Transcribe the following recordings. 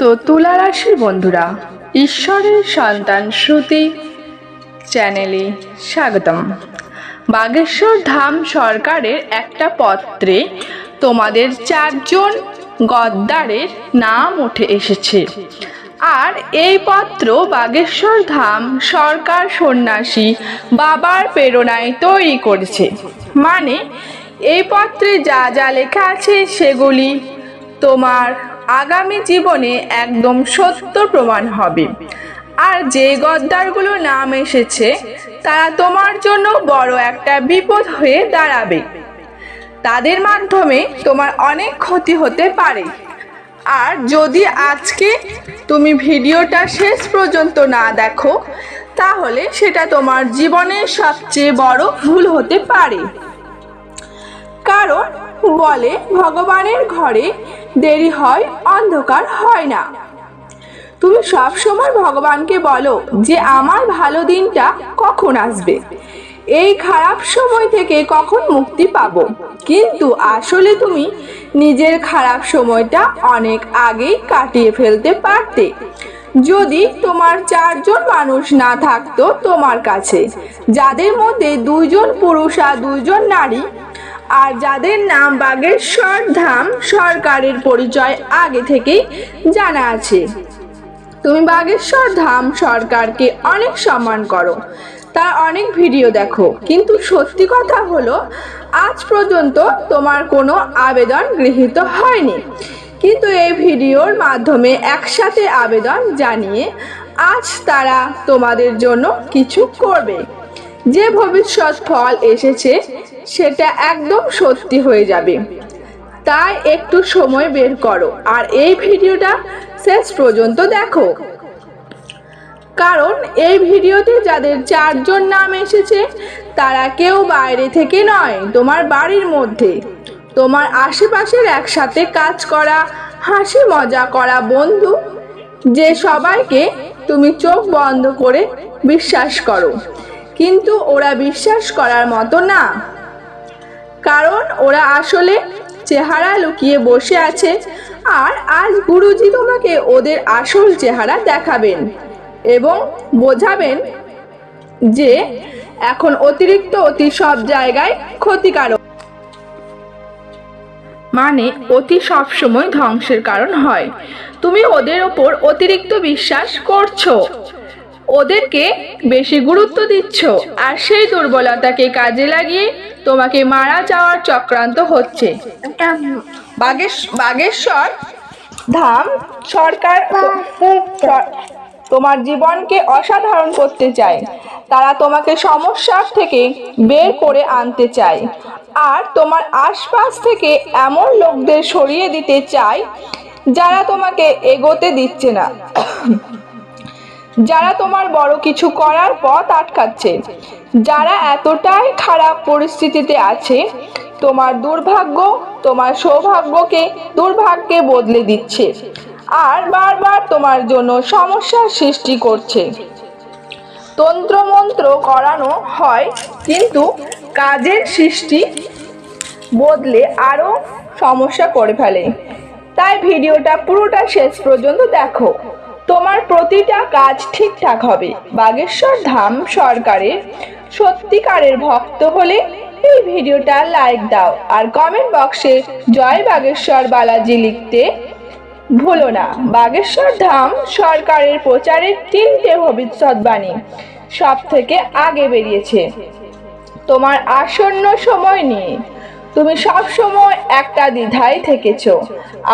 তো তুলা রাশির বন্ধুরা, ঈশ্বরের সন্তান শ্রুতি চ্যানেলে স্বাগতম। বাগেশ্বর ধাম সরকারের একটা পত্রে তোমাদের 4 জন গদ্দারের নাম উঠে এসেছে। আর এই পত্র বাগেশ্বর ধাম সরকার সন্ন্যাসী বাবার প্রেরণায় তৈরি করেছে। মানে এই পত্রে যা যা লেখা আছে সেগুলি তোমার আগামী জীবনে একদম সত্য প্রমাণ হবে। আর যে গদ্দারগুলোর নাম এসেছে তারা তোমার জন্য বড় একটা বিপদ হয়ে দাঁড়াবে। তাদের মাধ্যমে তোমার অনেক ক্ষতি হতে পারে। আর যদি আজকে তুমি ভিডিওটা শেষ পর্যন্ত না দেখো তাহলে সেটা তোমার জীবনের সবচেয়ে বড় ভুল হতে পারে। কারণ বলে ভগবানের ঘরে দেরি হয়, অন্ধকার হয় না। তুমি সবসময় ভগবানকে বলো যে আমার ভালো দিনটা কখন আসবে, এই খারাপ সময় থেকে কখন মুক্তি পাবো। কিন্তু আসলে তুমি নিজের খারাপ সময়টা অনেক আগেই কাটিয়ে ফেলতে পারতে যদি তোমার 4 জন মানুষ না থাকতো তোমার কাছে, যাদের মধ্যে 2 জন পুরুষ আর 2 জন নারী, আর যাদের নাম বাগেশ্বর ধাম সরকারের পরিচয় আগে থেকেই জানা আছে। তুমি বাগেশ্বর ধাম সরকারকে অনেক সম্মান করো, তার অনেক ভিডিও দেখো, কিন্তু সত্যি কথা হলো আজ পর্যন্ত তোমার কোনো আবেদন গৃহীত হয়নি। কিন্তু এই ভিডিওর মাধ্যমে একসাথে আবেদন জানিয়ে আজ তারা তোমাদের জন্য কিছু করবে। যে ভবিষ্যৎ ফল এসেছে সেটা একদম সত্যি হয়ে যাবে। তাই একটু সময় বের করো আর এই ভিডিওটা শেষ পর্যন্ত দেখো। কারণ এই ভিডিওতে যাদের 4 জন নাম এসেছে তারা কেউ বাইরে থেকে নয়, তোমার বাড়ির মধ্যে, তোমার আশেপাশের একসাথে কাজ করা, হাসি মজা করা বন্ধু, যে সবাইকে তুমি চোখ বন্ধ করে বিশ্বাস করো। কিন্তু ওরা বিশ্বাস করার মতো না, কারণ ওরা আসলে চেহারা লুকিয়ে বসে আছে। আর আজ গুরুজি তোমাকে ওদের আসল চেহারা দেখাবেন এবং বোঝাবেন যে এখন অতিরিক্ত অতি সব জায়গায় ক্ষতিকারক, মানে অতি সব সময় ধ্বংসের কারণ হয়। তুমি ওদের ওপর অতিরিক্ত বিশ্বাস করছো, ওদেরকে বেশি গুরুত্ব দিচ্ছ, আর সেই দুর্বলতাকে কাজে লাগিয়ে তোমাকে মারা যাওয়ার চক্রান্ত হচ্ছে। বাগেশ্বর ধাম সরকার তোমার জীবনকে অসাধারণ করতে চায়। তারা তোমাকে সমস্যার থেকে বের করে আনতে চায় আর তোমার আশপাশ থেকে এমন লোকদের সরিয়ে দিতে চায় যারা তোমাকে এগোতে দিচ্ছে না, যারা তোমার বড় কিছু করার পথ আটকাচ্ছে, যারা এতটাই খারাপ পরিস্থিতিতে আছে তোমার দুর্ভাগ্য তোমার সৌভাগ্যকে দুর্ভাগ্যে বদলে দিচ্ছে আর বারবার তোমার জন্য সমস্যার সৃষ্টি করছে। তন্ত্র মন্ত্র করানো হয় কিন্তু কাজের সৃষ্টি বদলে আরো সমস্যা করে ফেলে। তাই ভিডিওটা পুরোটা শেষ পর্যন্ত দেখো, তোমার প্রতিটা কাজ ঠিকঠাক হবে। বাগেশ্বর ধাম সরকারের সত্যিকারের ভক্ত হলে এই ভিডিওটা লাইক দাও আর কমেন্ট বক্সে জয় বাগেশ্বর বালাজি লিখতে ভুলো না। বাগেশ্বর ধাম সরকারের প্রচারের 3টে ভবিষ্যৎবাণী সব থেকে আগে বেরিয়েছে তোমার আসন্ন সময় নিয়ে। তুমি সব সময় একটা দ্বিধায় থেকেছ,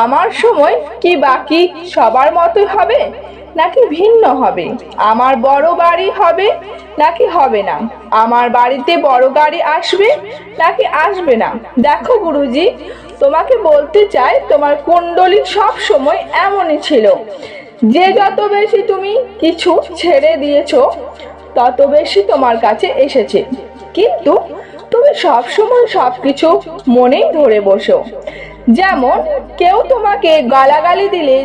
আমার সময় কি বাকি সবার মতোই হবে নাকি ভিন্ন হবে, আমার বড় বাড়ি হবে নাকি হবে না, আমার বাড়িতে বড় গাড়ি আসবে নাকি আসবে না। দেখো গুরুজি তোমাকে বলতে চাই, তোমার কুণ্ডলী সব সময় এমনই ছিল যে যত বেশি তুমি কিছু ছেড়ে দিয়েছো তত বেশি তোমার কাছে এসেছে। কিন্তু তুমি সবসময় সবকিছু মনেই ধরে বসো। যেমন কেউ তোমাকে গালাগালি দিলে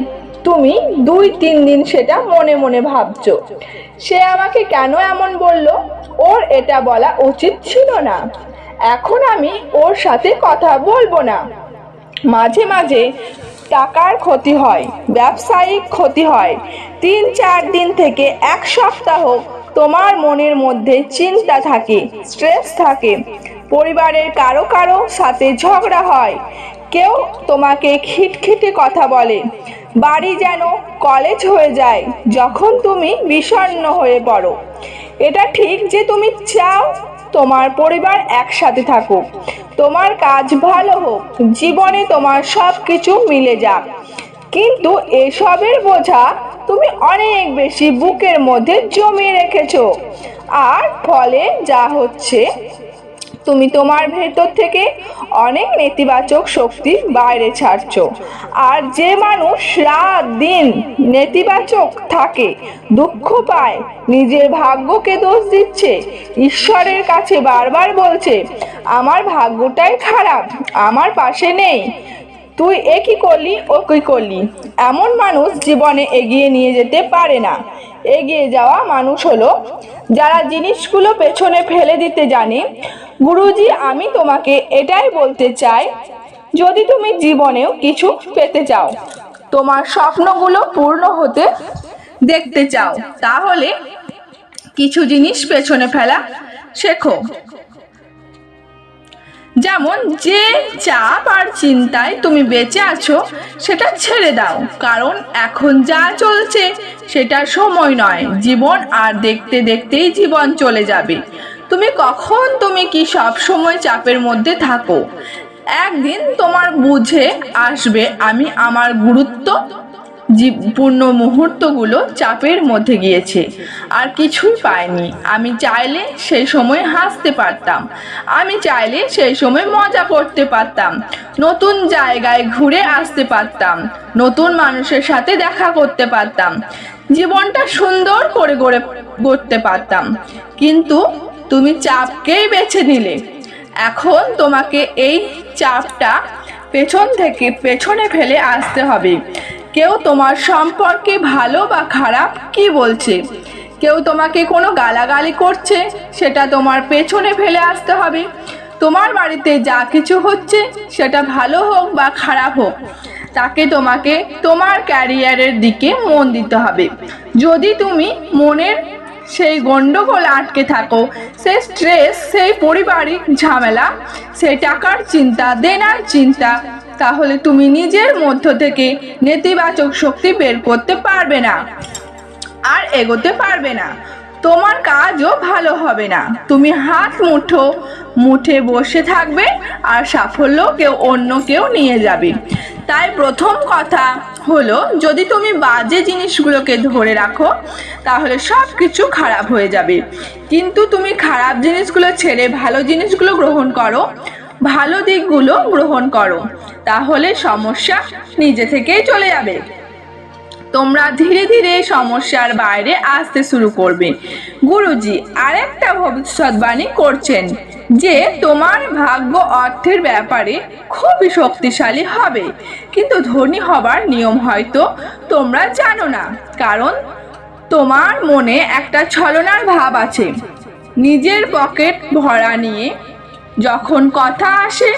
তুমি 2-3 দিন সেটা মনে মনে ভাবছো, সে আমাকে কেন এমন বলল, ওর এটা বলা উচিত ছিল না, এখন আমি ওর সাথে কথা বলবো না। মাঝে মাঝে টাকার ক্ষতি হয়, ব্যবসায়িক ক্ষতি হয়। 3-4 দিন থেকে 1 সপ্তাহ তোমার মনের মধ্যে চিন্তা থাকে, স্ট্রেস থাকে। পরিবারের কারো কারো সাথে ঝগড়া হয়, কেউ তোমাকে খিটখিটে কথা বলে। বাড়ি যেন কলেজ হয়ে যায় যখন তুমি বিষণ্ণ হয়ে পড়ো। এটা ঠিক যে তুমি চাও তোমার পরিবার একসাথে থাকুক, তোমার কাজ ভালো হোক, জীবনে তোমার সব কিছু মিলে যাক, কিন্তু এসবের বোঝা তুমি অনেক বেশি বুকের মধ্যে জমিয়ে রেখেছো। আর ফলে যা হচ্ছে, তুমি তোমার ভেতর থেকে অনেক নেতিবাচক শক্তি বাইরে ছাড়ছো। আর যে মানুষ রাত দিন নেতিবাচক থাকে, দুঃখ পায়, নিজের ভাগ্যকে দোষ দিচ্ছে, ঈশ্বরের কাছে বারবার বলছে আমার ভাগ্যটাই খারাপ, আমার পাশে নেই, তুই এ কি করলি ও কি করলি, এমন মানুষ জীবনে এগিয়ে নিয়ে যেতে পারে না। এগিয়ে যাওয়া মানুষ হলো যারা জিনিসগুলো পেছনে ফেলে দিতে জানে। গুরুজি, আমি তোমাকে এটাই বলতে চাই, যদি তুমি জীবনেও কিছু পেতে চাও, তোমার স্বপ্নগুলো পূর্ণ হতে দেখতে চাও, তাহলে কিছু জিনিস পেছনে ফেলা শেখো। যেমন যে চাপ আর চিন্তায় তুমি বেঁচে আছো সেটা ছেড়ে দাও, কারণ এখন যা চলছে সেটা সময় নয়, জীবন। আর দেখতে দেখতেই জীবন চলে যাবে। তুমি কি সব সময় চাপের মধ্যে থাকো? একদিন তোমার বুঝে আসবে আমি আমার গুরুত্বপূর্ণ মুহূর্তগুলো চাপের মধ্যে গিয়েছে আর কিছুই পাইনি। আমি চাইলে সেই সময় হাসতে পারতাম, আমি চাইলে সেই সময় মজা করতে পারতাম, নতুন জায়গায় ঘুরে আসতে পারতাম, নতুন মানুষের সাথে দেখা করতে পারতাম, জীবনটা সুন্দর করে গড়তে পারতাম। কিন্তু তুমি চাপকেই বেছে নিলে। এখন তোমাকে এই চাপটা পেছনে ফেলে আসতে হবে। কেউ তোমার সম্পর্কে ভালো বা খারাপ কি বলছে, কেউ তোমাকে কোনো গালাগালি করছে, সেটা তোমার পেছনে ফেলে আসতে হবে। তোমার বাড়িতে যা কিছু হচ্ছে সেটা ভালো হোক বা খারাপ হোক, তাকে তোমাকে তোমার ক্যারিয়ারের দিকে মন দিতে হবে। যদি তুমি মনের সেই গন্ডগোল আটকে থাকো, সেই স্ট্রেস, সেই পারিবারিক ঝামেলা, সেই টাকার চিন্তা, দেনার চিন্তা, তাহলে তুমি নিজের মধ্য থেকে নেতিবাচক শক্তি বের করতে পারবে না আর এগোতে পারবে না। তোমার কাজও ভালো হবে না। তুমি হাত মুঠে বসে থাকবে আর সাফল্য অন্য কেউ নিয়ে যাবে। তাই প্রথম কথা হলো, যদি তুমি বাজে জিনিসগুলোকে ধরে রাখো তাহলে সব কিছু খারাপ হয়ে যাবে। কিন্তু তুমি খারাপ জিনিসগুলো ছেড়ে ভালো জিনিসগুলো গ্রহণ করো, ভালো দিকগুলো গ্রহণ করো, তাহলে সমস্যা নিজে থেকেই চলে যাবে। তোমরা ধীরে ধীরে সমস্যার বাইরে আসতে শুরু করবে। গুরুজি আরেকটা ভবিষ্যৎবাণী করছেন যে তোমার ভাগ্য অর্থের ব্যাপারে খুবই শক্তিশালী হবে, কিন্তু ধনী হবার নিয়ম হয়তো তোমরা জানো না, কারণ তোমার মনে একটা ছলনার ভাব আছে। নিজের পকেট ভরা নিয়ে যখন কথা আসে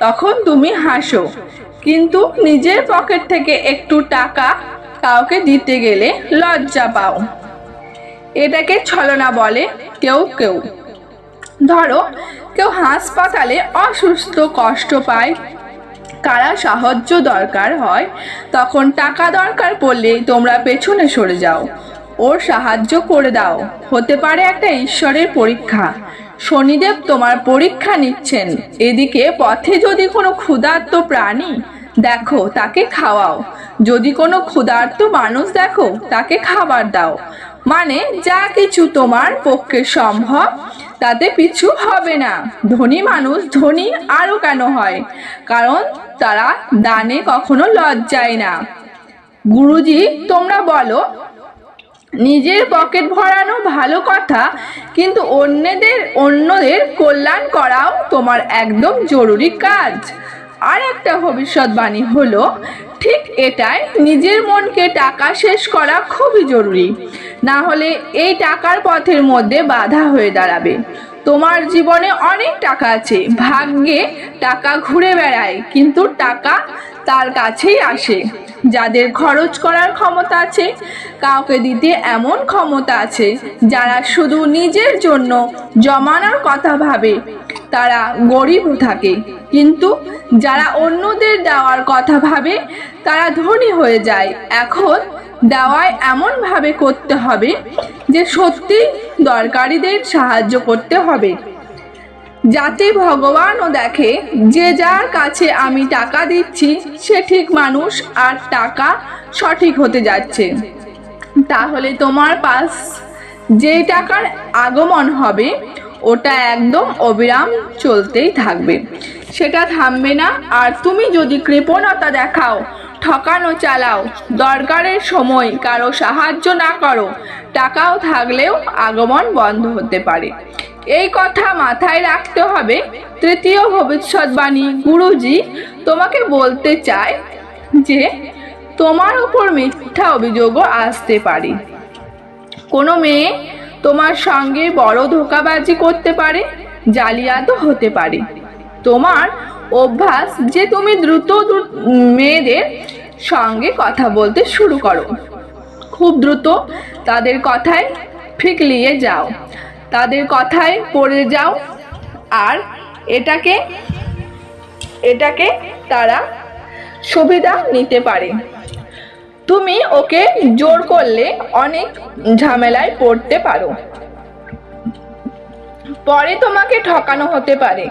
তখন তুমি হাসো, কিন্তু নিজের পকেট থেকে একটু টাকা কাউকে দিতে গেলে লজ্জা পাও। এটাকে ছলনা বলে কেউ কেউ। ধরো কেউ হাসপাতালে অসুস্থ, কষ্ট পায়, কারা সাহায্য দরকার হয়, তখন টাকা দরকার পড়লে তোমরা পেছনে সরে যাও, ওর সাহায্য করে দাও। হতে পারে একটা ঈশ্বরের পরীক্ষা, শনিদেব তোমার পরীক্ষা নিচ্ছেন। এদিকে পথে যদি কোনো ক্ষুধার্ত প্রাণী দেখো তাকে খাওয়াও, যদি কোনো ক্ষুধার্ত মানুষ দেখো তাকে খাবার দাও। মানে যা কিছু তোমার পক্ষে সম্ভব তাতে পিছু হবে না। ধনী মানুষ ধনী আরো কেন হয়? কারণ তারা দানে কখনো লজ্জায় না। গুরুজি তোমরা বলো নিজের পকেট ভরানো ভালো কথা, কিন্তু অন্যদের কল্যাণ করাও তোমার একদম জরুরি কাজ। আর একটা ভবিষ্যৎবাণী হলো ঠিক এটাই, নিজের মনকে টাকা শেষ করা খুবই জরুরি, না হলে এই টাকার পথের মধ্যে বাধা হয়ে দাঁড়াবে। তোমার জীবনে অনেক টাকা আছে, ভাগ্যে টাকা ঘুরে বেড়ায়, কিন্তু টাকা তার কাছেই আসে। যাদের খরচ করার ক্ষমতা আছে, কাউকে দিতে এমন ক্ষমতা আছে, যারা শুধু নিজের জন্য জমানোর কথা ভাবে তারা গরিব থাকে, কিন্তু যারা অন্যদের দেওয়ার কথা ভাবে তারা ধনী হয়ে যায়। এখন দেওয়ায় এমন ভাবে করতে হবে যে সত্যি দরকারীদের সাহায্য করতে হবে, যাতে ভগবানও দেখে যে যার কাছে আমি টাকা দিচ্ছি সে ঠিক মানুষ আর টাকা সঠিক হতে যাচ্ছে। তাহলে তোমার পাশ যে টাকার আগমন হবে ওটা একদম অবিরাম চলতেই থাকবে, সেটা থামবে না। আর তুমি যদি কৃপণতা দেখাও, ঠকানো চালাও, দরকারের সময় কারো সাহায্য না করো, টাকাও থাকলেও আগমন বন্ধ হতে পারে। এই কথা মাথায় রাখতে হবে। তৃতীয় ভবিষ্যৎবাণী গুরুজি তোমাকে বলতে চায় যে তোমার উপর মিথ্যা অভিযোগও আসতে পারে। কোনো মেয়ে তোমার সঙ্গে বড় ধোঁকাবাজি করতে পারে, জালিয়াতও হতে পারে। তোমার অভ্যাস যে তুমি দ্রুত মেয়েদের সঙ্গে কথা বলতে শুরু করো, খুব দ্রুত তাদের কথায় ফিকলিয়ে যাও, তাদের কথায় পড়ে যাও, আর এটাকে তারা সুবিধা নিতে পারে। তুমি ওকে জোর করলে অনেক ঝামেলায় পড়তে পারো, পরে তোমাকে ঠকানো হতে পারে।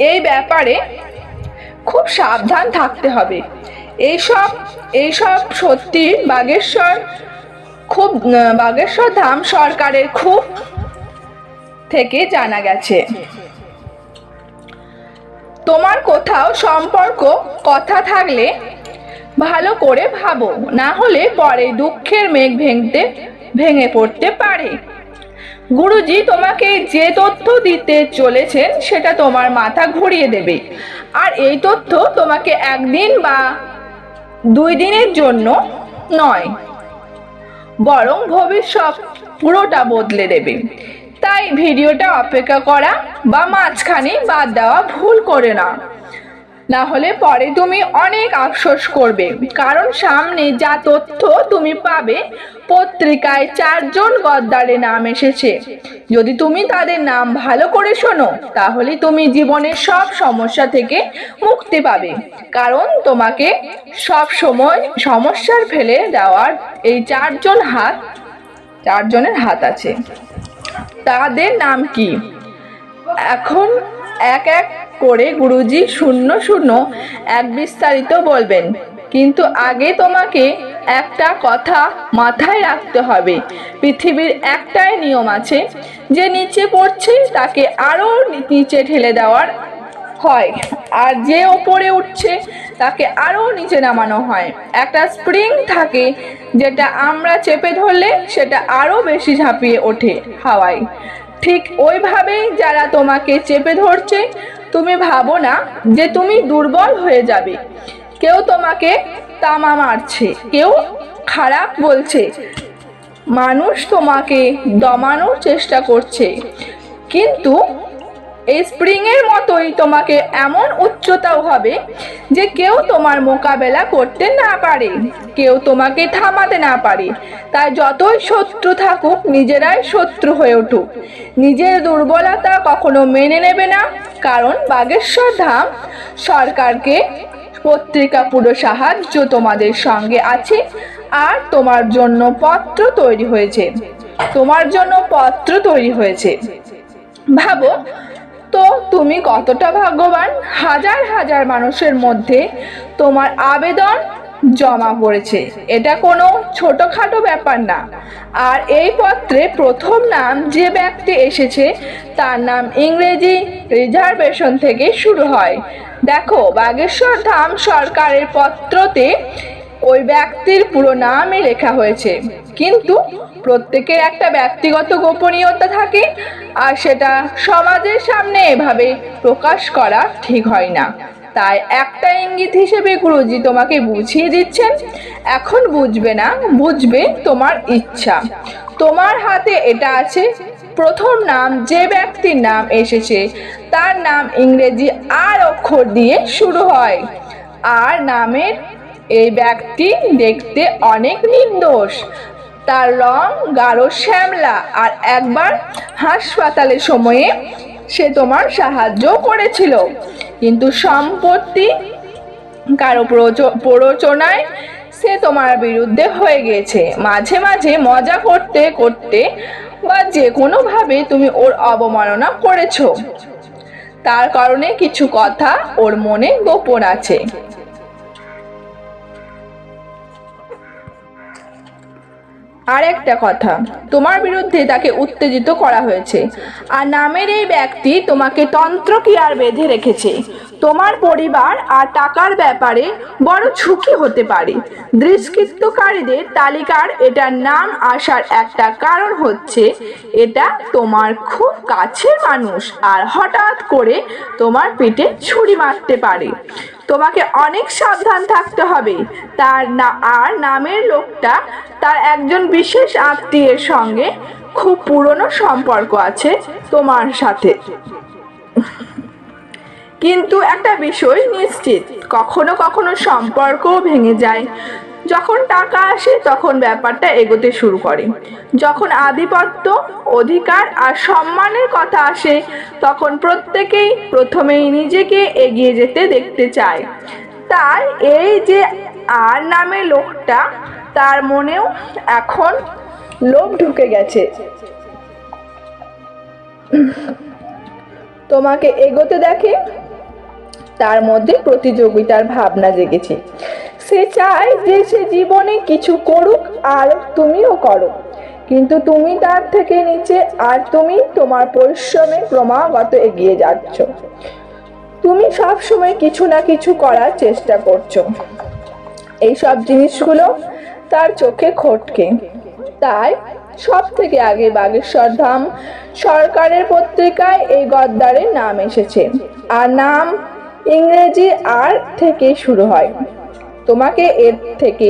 এই ব্যাপারে খুব সাবধান থাকতে হবে। এইসব সত্যি বাগেশ্বর ধাম সরকারের খুব থেকে জানা গেছে। তোমার কোথাও সম্পর্ক কথা থাকলে ভালো করে ভাবো, না হলে পরে দুঃখের মেঘ ভেঙে পড়তে পারে। গুরুজি তোমাকে যে তথ্য দিতে চলেছেন সেটা তোমার মাথা ঘুরিয়ে দেবে, আর এই তথ্য তোমাকে একদিন বা 2 দিনের জন্য নয়, বরং ভবিষ্যৎ পুরোটা বদলে দেবে। তাই ভিডিওটা অপেক্ষা করা বা মাঝখানে বাদ দেওয়া ভুল করে না হলে পরে তুমি অনেক আফসোস করবে। কারণ সামনে যা তথ্য তুমি পাবে, পত্রিকায় 4 জন গদ্দারের নাম এসেছে। যদি তুমি তাদের নাম ভালো করে শোনো, তাহলে তুমি জীবনের সব সমস্যা থেকে মুক্তি পাবে। কারণ তোমাকে সব সময় সমস্যার ফেলে দেওয়ার এই 4 জনের হাত আছে। তাদের নাম কি? এখন এক এক করে গুরুজি 001 বিস্তারিত বলবেন, কিন্তু আগে তোমাকে একটা কথা মাথায় রাখতে হবে। পৃথিবীর একটাই নিয়ম আছে, যে নিচে পড়ছে তাকে আরো নিচে ঠেলে দেওয়ার হয়, আর যে ওপরে উঠছে তাকে আরো নিচে নামানো হয়। একটা স্প্রিং থাকে যেটা আমরা চেপে ধরলে সেটা আরো বেশি ঝাঁপিয়ে ওঠে হাওয়ায়। ঠিক ওইভাবেই যারা তোমাকে চেপে ধরছে, তুমি ভাবো না যে তুমি দুর্বল হয়ে যাবে। কেউ তোমাকে তামা মারছে, কেউ খারাপ বলছে, মানুষ তোমাকে দমানোর চেষ্টা করছে, কিন্তু এই স্প্রিং এর মতোই তোমাকে এমন উচ্চতাও হবে যে কেউ তোমার মোকাবেলা করতে না পারে, কেউ তোমাকে থামাতে না পারে। তাই যতই শত্রু থাকুক, নিজেরাই শত্রু হয়ে উঠুক, নিজের দুর্বলতা কখনো মেনে নেবে না। কারণ বাগেশ্বর ধাম সরকারকে পত্রিকা পুরো সাহায্য তোমাদের সঙ্গে আছে, আর তোমার জন্য পত্র তৈরি হয়েছে। ভাবো তো তুমি কতটা ভাগ্যবান। হাজার হাজার মানুষের মধ্যে তোমার আবেদন জমা পড়েছে, এটা কোনো ছোটখাটো ব্যাপার না। আর এই পত্রে প্রথম নাম যে ব্যক্তি এসেছে তার নাম ইংরেজি রিজার্ভেশন থেকে শুরু হয়। দেখো, বাগেশ্বর ধাম সরকারের পত্রতে ওই ব্যক্তির পুরো নামই লেখা হয়েছে, কিন্তু প্রত্যেকের একটা ব্যক্তিগত গোপনীয়তা থাকে, আর সেটা সমাজের সামনে এভাবে প্রকাশ করা ঠিক হয় না। তাই একটা ইঙ্গিত হিসেবে গুরুজি তোমাকে বুঝিয়ে দিচ্ছেন, এখন বুঝবে না, বুঝবে তোমার ইচ্ছা। তোমার হাতে এটা আছে, প্রথম নাম যে ব্যক্তির নাম এসেছে তার নাম ইংরেজি আর অক্ষর দিয়ে শুরু হয়। আর নামের এই ব্যক্তি দেখতে অনেক নির্দোষ। তার রং গাঢ় শ্যামলা, আর একবার হাসপাতালের সময়ে সে তোমার সাহায্য করেছিল, কিন্তু সম্পত্তি কারো প্ররোচনায় সে তোমার বিরুদ্ধে হয়ে গেছে। মাঝে মাঝে মজা করতে করতে বা যে কোনোভাবে তুমি ওর অবমাননা করেছো। তার কারণে কিছু কথা ওর মনে গোপন আছে। আর একটা কথা, তোমার বিরুদ্ধে তাকে উত্তেজিত করা হয়েছে। আর নামের এই ব্যক্তি তোমাকে তন্ত্রক্রিয়ার বেঁধে রেখেছে। তোমার পরিবার আর টাকার ব্যাপারে বড় ঝুঁকি হতে পারে। দুষ্কৃতকারীদের তালিকার এটার নাম আসার একটা কারণ হচ্ছে এটা তোমার খুব কাছের মানুষ, আর হঠাৎ করে তোমার পেটে ছুরি মারতে পারে। তোমাকে অনেক সাবধান থাকতে হবে। আর নামের লোকটা তার একজন বিশেষ আত্মীয়ের সঙ্গে খুব পুরনো সম্পর্ক আছে তোমার সাথে। কিন্তু একটা বিষয় নিশ্চিত, কখনো কখনো সম্পর্কও ভেঙে যায়। যখন টাকা আসে তখন ব্যাপারটা এগোতে শুরু করে। যখন আধিপত্য, অধিকার আর সম্মানের কথা আসে তখন প্রত্যেকেই প্রথমেই নিজেকে এগিয়ে যেতে দেখতে চায়। তাই এই যে আর নামের লোকটা, তার মনেও এখন লোভ ঢুকে গেছে। তোমাকে এগোতে দেখে তার মধ্যে প্রতিযোগিতার ভাবনা জেগেছে। সে চায় যে সে জীবনে কিছু করুক আর তুমিও করো, কিন্তু তুমি তার থেকে নিচে, আর তুমি তোমার পরিশ্রমে ক্রমাগত এগিয়ে যাচ্ছ। তুমি সব সময় কিছু না কিছু করার চেষ্টা করছো। এই সব জিনিসগুলো তার চোখে খটকে। তাই সব থেকে আগে বাগেশ্বর ধাম সরকারের পত্রিকায় এই গদ্দারের নাম এসেছে। আর নাম ইংরেজি আর থেকে শুরু হয়। তোমাকে এর থেকে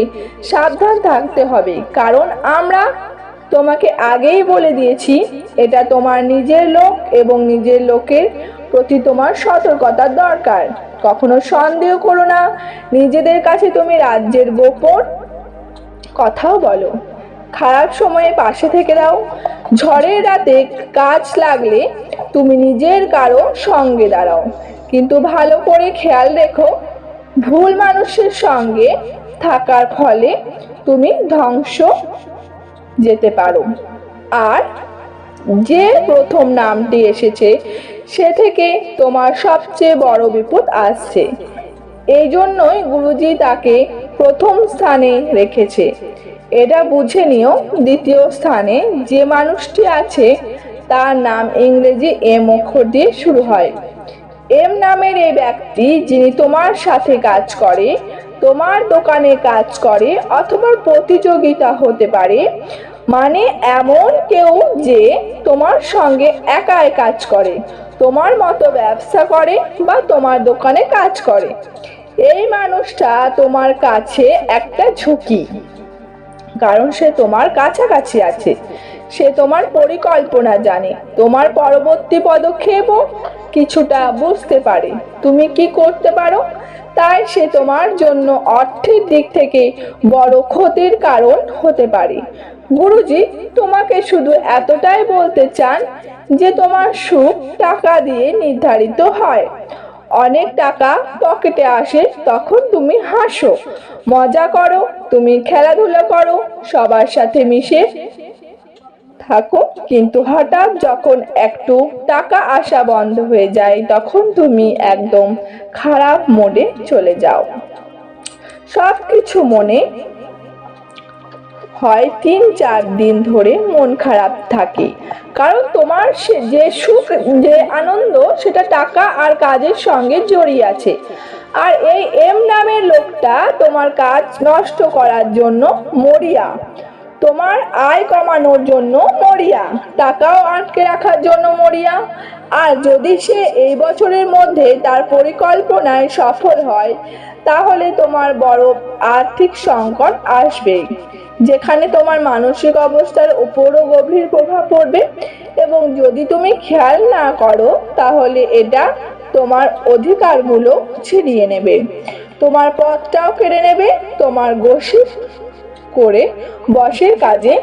সাবধান থাকতে হবে, কারণ আমরা তোমাকে আগেই বলে দিয়েছি এটা তোমার নিজের লোক, এবং নিজের লোকের প্রতি তোমার সতর্কতার দরকার। কখনো সন্দেহ করো না। নিজেদের কাছে তুমি রাজ্যের গোপন কথাও বলো। খারাপ সময়ে পাশে থেকে দাও। ঝড়ের রাতে কাজ লাগলে তুমি নিজের কারো সঙ্গে দাঁড়াও, কিন্তু ভালো করে খেয়াল রেখো, ভুল মানুষের সঙ্গে থাকার ফলে তুমি ধ্বংস যেতে পারো। আর যে প্রথম নামটি এসেছে সে থেকে তোমার সবচেয়ে বড় বিপদ আসছে। এই জন্যই গুরুজি তাকে প্রথম স্থানে রেখেছে। এটা বুঝে নিও, দ্বিতীয় স্থানে যে মানুষটি আছে তার নাম ইংরেজি এম অক্ষর দিয়ে শুরু হয়। এম নামের এই ব্যক্তি যিনি তোমার সাথে কাজ করে, তোমার দোকানে কাজ করে, অথবা প্রতিযোগিতা হতে পারে, মানে এমন কেউ যে তোমার সঙ্গে একাই কাজ করে, তোমার মতো ব্যবসা করে বা তোমার দোকানে কাজ করে। এই মানুষটা তোমার কাছে একটা ঝুঁকি, কারণ সে তোমার কাছাকাছি আছে। সে তোমার পরিকল্পনা জানে, তোমার পরবর্তী পদক্ষেপও কিছুটা বুঝতে পারে তুমি কি করতে পারো। তাই সে তোমার জন্য অর্থের দিক থেকে বড় ক্ষতির কারণ হতে পারে। গুরুজি তোমাকে শুধু এতটাই বলতে চান যে তোমার সুখ টাকা দিয়ে নির্ধারিত হয়। অনেক টাকা পকেটে আসে তখন তুমি হাসো, মজা করো, তুমি খেলাধুলা করো, সবার সাথে মিশে থাকো, কিন্তু হঠাৎ যখন একটু টাকা আসা বন্ধ হয়ে যায় তখন তুমি একদম খারাপ মোডে চলে যাও। সবকিছু মনে হয় 3-4 দিন ধরে মন খারাপ থাকে, কারণ তোমার যে সুখ, যে আনন্দ, সেটা টাকা আর কাজের সঙ্গে জড়িয়ে আছে। আর এই এম নামের লোকটা তোমার কাজ নষ্ট করার জন্য মরিয়া, তোমার আয় কমানোর জন্য মরিয়া, টাকাও আটকে রাখার জন্য মরিয়া। আর যদি সে এই বছরের মধ্যে তার পরিকল্পনায় সফল হয় তাহলে তোমার বড় আর্থিক সংকট আসবে, যেখানে তোমার মানসিক অবস্থার উপরও গভীর প্রভাব পড়বে। এবং যদি তুমি খেয়াল না করো তাহলে এটা তোমার অধিকারগুলো ছিনিয়ে নেবে, তোমার পথটাও কেড়ে নেবে, তোমার গসিপ করে বসের কাজে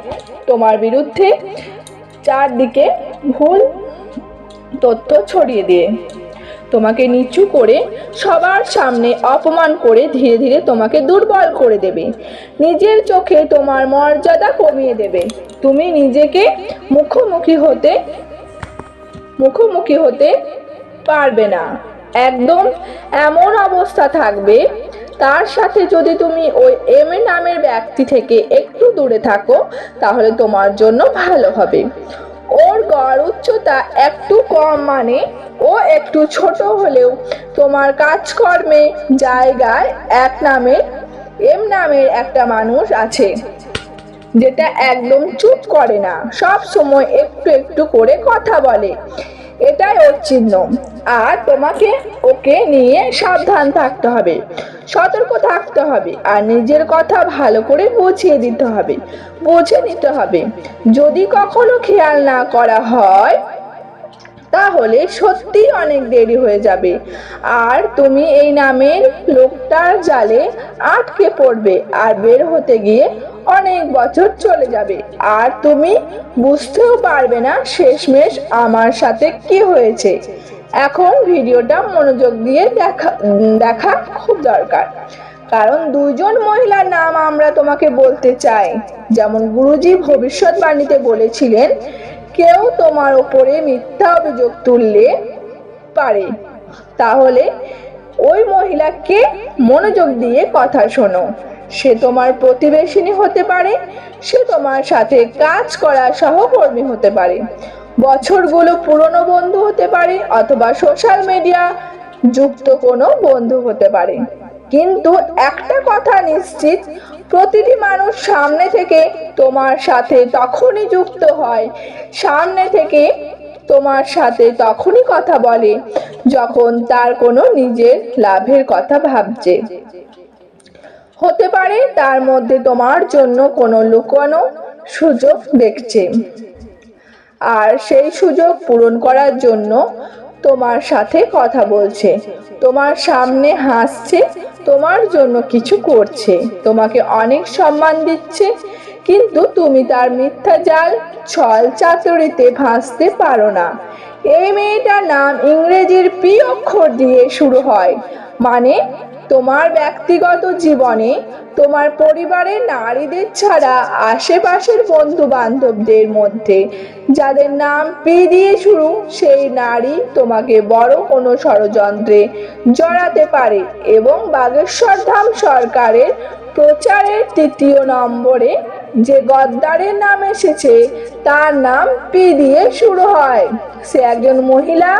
তোমার বিরুদ্ধে চারদিকে ভুল তথ্য ছড়িয়ে দিয়ে তোমাকে নিচু করে সবার সামনে অপমান করে ধীরে ধীরে তোমাকে দুর্বল করে দেবে, নিজের চোখে তোমার মর্যাদা কমিয়ে দেবে। তুমি নিজেকে মুখোমুখি হতে পারবে না, একদম এমন অবস্থা থাকবে। তার সাথে যদি তুমি ওই এম নামের ব্যক্তি থেকে একটু দূরে থাকো তাহলে তোমার জন্য ভালো হবে। ওর গড় উচ্চতা একটু কম, মানে ও একটু ছোট হলেও তোমার কাজকর্মে জায়গায় এম নামের একটা মানুষ আছে যেটা একদম চুপ করে না, সব সময় একটু একটু করে কথা বলে, এটাই ওর চিহ্ন। আর তোমাকে ওকে নিয়ে সাবধান থাকতে হবে, সতর্ক থাকতে হবে, আর নিজের কথা ভালো করে বুঝে নিতে হবে। যদি কখনো খেয়াল না করা হয় তাহলে সত্যি অনেক দেরি হয়ে যাবে, আর তুমি এই নামের লোকটার জালে আটকে পড়বে, আর বের হতে গিয়ে অনেক বছর চলে যাবে, আর তুমি বুঝতেও পারবে না শেষমেশ আমার সাথে কি হয়েছে। এখন ভিডিওটা মনোযোগ দিয়ে দেখা খুব দরকার, কারণ দুইজন মহিলার নাম আমরা তোমাকে বলতে চাই। যেমন গুরুজি ভবিষ্যৎবাণীতে বলেছিলেন, কেউ তোমার উপরে মিথ্যা অভিযোগ তুললে পারে, তাহলে ওই মহিলাকে মনোযোগ দিয়ে কথা শোনো। সে তোমার প্রতিবেশিনী হতে পারে, সে তোমার সাথে কাজ করা সহকর্মী হতে পারে, বছরগুলো পুরনো বন্ধু হতে পারে, অথবা সোশ্যাল মিডিয়া যুক্ত কোনো বন্ধু হতে পারে। কিন্তু একটা কথা নিশ্চিত, প্রতিটি মানুষ সামনে থেকে তোমার সাথে তখনই যুক্ত হয়, সামনে থেকে তোমার সাথে তখনই কথা বলে যখন তার কোনো নিজের লাভের কথা ভাবছে। হতে পারে তার মধ্যে তোমার জন্য কোনো লুকানো সুযোগ দেখছে, আর সেই সুযোগ পূরণ করার জন্য তোমার সাথে কথা বলছে, তোমার সামনে হাসছে, তোমার জন্য কিছু করছে, তোমাকে অনেক সম্মান দিচ্ছে, কিন্তু তুমি তার মিথ্যা জাল ছল চাতুরিতে ভাসতে পারো না। এই মেয়েটার নাম ইংরেজির পি অক্ষর দিয়ে শুরু হয়, মানে তোমার ব্যক্তিগত জীবনে তোমার পরিবারের নারীদের ছাড়া আশেপাশের বন্ধু বান্ধবদের মধ্যে যাদের নাম পি দিয়ে শুরু, সেই নারী তোমাকে বড় কোনো ষড়যন্ত্রে জড়াতে পারে। এবং বাগেশ্বর ধাম সরকারের প্রচারের ৩য় নম্বরে যে গদ্দারের নাম এসেছে তার নাম পি দিয়ে শুরু হয়। সে একজন মহিলা,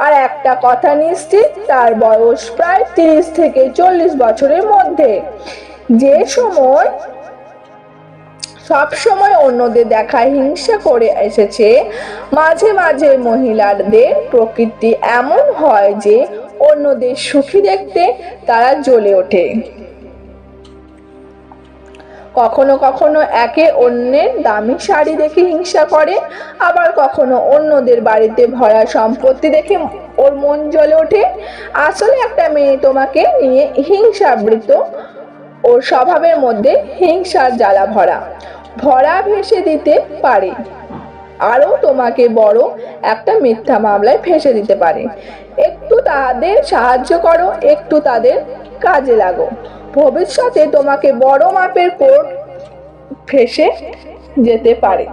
আর একটা কথা নিশ্চিত, তার বয়স প্রায় ৩০ থেকে ৪০ বছরের মধ্যে। যে সময় সব সময় অন্যদের দেখা হিংসা করে এসেছে, মাঝে মাঝে মহিলাদের প্রকৃতি এমন হয় যে অন্যদের সুখী দেখতে তারা জ্বলে ওঠে। কখনো কখনো একে অন্যের দামি শাড়ি দেখে হিংসা করে, আবার কখনো অন্যদের বাড়িতে ভরা সম্পত্তি দেখে ওর মন জ্বলে ওঠে। আসলে একটা মেয়ে তোমাকে নিয়ে হিংসাবৃত, ওর স্বভাবের মধ্যে হিংসার জ্বালা ভরা ভেসে দিতে পারে, আরও তোমাকে বড় একটা মিথ্যা মামলায় ফেঁসে দিতে পারে। একটু তাদের সাহায্য করো, একটু তাদের কাজে লাগো, ভবিষ্যতে তোমাকে বড় মাপের কোর্ট ফেঁসে যেতে পারে।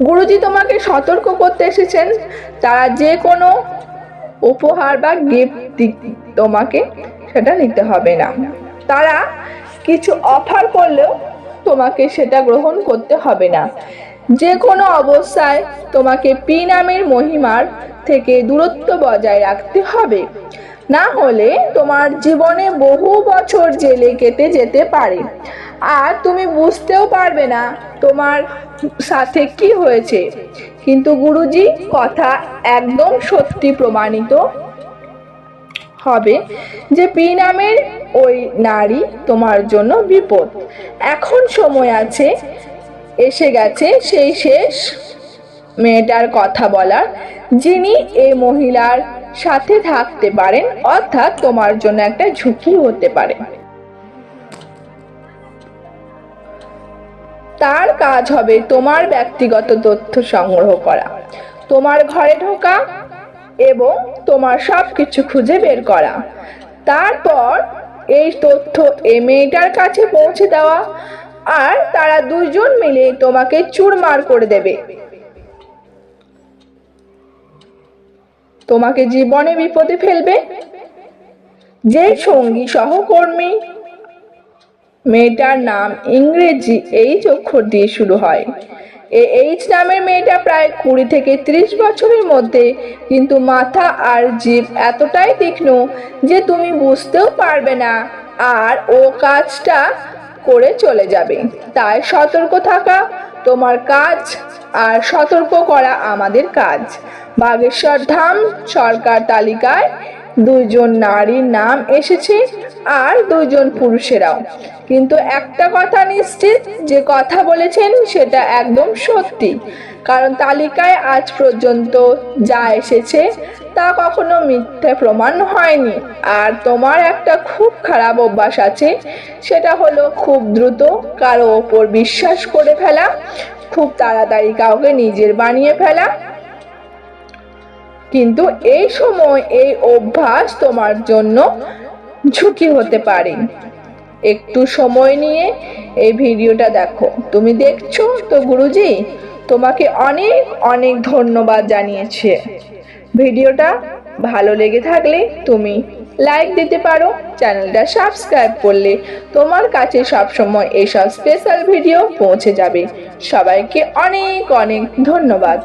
গুরুজি তোমাকে সতর্ক করতে এসেছেন, তারা যে কোনো উপহার বা গিফট তোমাকে সেটা নিতে হবে না, তারা কিছু অফার করলেও তোমাকে সেটা গ্রহণ করতে হবে না। যে কোনো অবস্থায় তোমাকে পি নামের মহিমার থেকে দূরত্ব বজায় রাখতে হবে, না হলে তোমার জীবনে বহু বছর জেলে কেটে যেতে পারে, আর তুমি বুঝতেও পারবে না তোমার সাথে কি হয়েছে। কিন্তু গুরুজি কথা একদম সত্যি প্রমাণিত হবে যে পি নামের ওই নারী তোমার জন্য বিপদ। এখন সময় আছে, এসে গেছে সেই শেষ মেয়েটার কথা বলার, যিনি এই মহিলার সাথে থাকতে পারেন, অর্থাৎ তোমার জন্য একটা ঝুঁকি হতে পারে। তার কাজ হবে তোমার ব্যক্তিগত তথ্য সংগ্রহ করা, তোমার ঘরে ঢোকা এবং তোমার সবকিছু খুঁজে বের করা। তারপর এই তথ্য এই মেয়েটার কাছে পৌঁছে দেওয়া, আর তারা দুজন মিলে তোমাকে চুরমার করে দেবে, তোমাকে জীবনে বিপদে ফেলবে। যে সঙ্গী সহকর্মী, মেয়েটার নাম ইংরেজি এইচ অক্ষর দিয়ে শুরু হয়। এই এইচ নামের মেয়েটা প্রায় 20 থেকে 30 বছরের মধ্যে, কিন্তু মাথা আর জিভ এতটাই তীক্ষ্ণ যে তুমি বুঝতেও পারবে না, আর ও কাজটা করে চলে যাবে। তাই সতর্ক থাকা তোমার কাজ, আর সতর্ক করা আমাদের কাজ। বাগেশ্বর ধাম সরকার তালিকায় 2 জন নারীর নাম এসেছে, আর 2 জন পুরুষেরাও। কিন্তু একটা কথা নিশ্চিত, যে কথা বলেছেন সেটা একদম সত্যি, কারণ তালিকায় আজ পর্যন্ত যা এসেছে তা কখনো মিথ্যে প্রমাণ হয়নি। আর তোমার একটা খুব খারাপ অভ্যাস আছে, সেটা হলো খুব দ্রুত কারো ওপর বিশ্বাস করে ফেলা, খুব তাড়াতাড়ি কাউকে নিজের বানিয়ে ফেলা। কিন্তু এই সময় এই অভ্যাস তোমার জন্য ঝুঁকি হতে পারে। একটু সময় নিয়ে এই ভিডিওটা দেখো। তুমি দেখছো তো গুরুজি, তোমাকে অনেক অনেক ধন্যবাদ জানিয়েছে। ভিডিওটা ভালো লেগে থাকলে তুমি লাইক দিতে পারো, চ্যানেলটা সাবস্ক্রাইব করলে তোমার কাছে সবসময় এইসব স্পেশাল ভিডিও পৌঁছে যাবে। সবাইকে অনেক অনেক ধন্যবাদ।